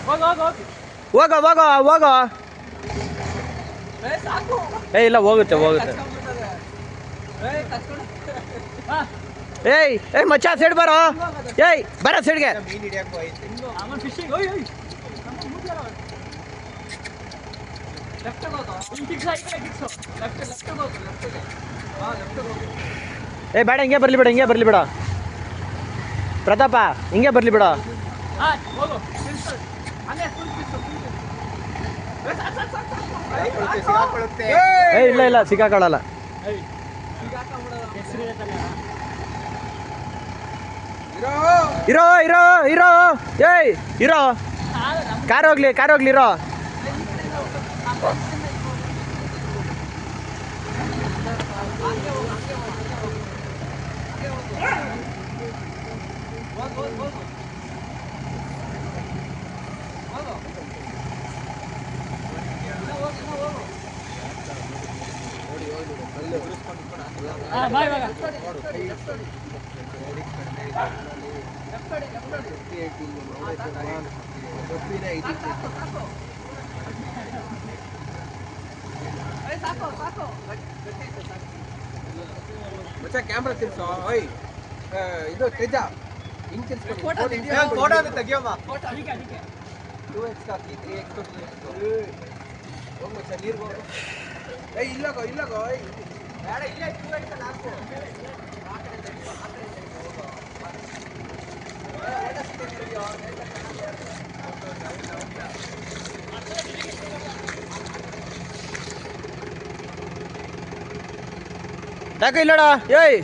ಹೋಗೋ ಹೋಗೋ ಹೋಗೋ. ಏ ಇಲ್ಲ, ಹೋಗುತ್ತೆ ಹೋಗುತ್ತೆ. ಏಯ್ ಏಯ್ ಮಚ್ಚ, ಸೈಡ್ ಬರೋ. ಏಯ್ ಬರ ಸೈಡ್ಗೆ. ಏ ಬೇಡ, ಹಿಂಗೆ ಬರಲಿ ಬೇಡ, ಹಿಂಗೆ ಬರಲಿ ಬೇಡ ಪ್ರತಾಪ, ಹಿಂಗೆ ಬರಲಿ ಬೇಡ. ಏ ಇಲ್ಲ ಇಲ್ಲ, ಸಿಕ್ಕಾಕೊಳ್ಳಲ್ಲ. ಇರೋ ಇರೋ ಇರೋ. ಏಯ್ ಇರೋ, ಕಾರ್ ಹೋಗ್ಲಿ, ಕಾರ್ ಹೋಗ್ಲಿ, ಇರೋ. ಕ್ಯಾಮ್ರಾ ತಿರ್ಸೋ. ಇದು ತೇಜ ಹಿಂಗ್ ತಿರ್ಸ್ಕೊಂಡು ಫೋಟೋ ತೆಗಿಯಮ್ಮ. 2x ಹಾಕಿ, 3x ಹೋಗ್ ಮಚ್ಚ, ನೀರು ಹೋಗು. ಏಯ್ ಇಲ್ಲಗೋ ಇಲ್ಲಗೋ. ಬೇಡ, ಇಲ್ಲೇ 2x ಅಲ್ಲಿ ಹಾಕು. ಯಾಕೆ ಇಲ್ಲಡ? ಏಯ್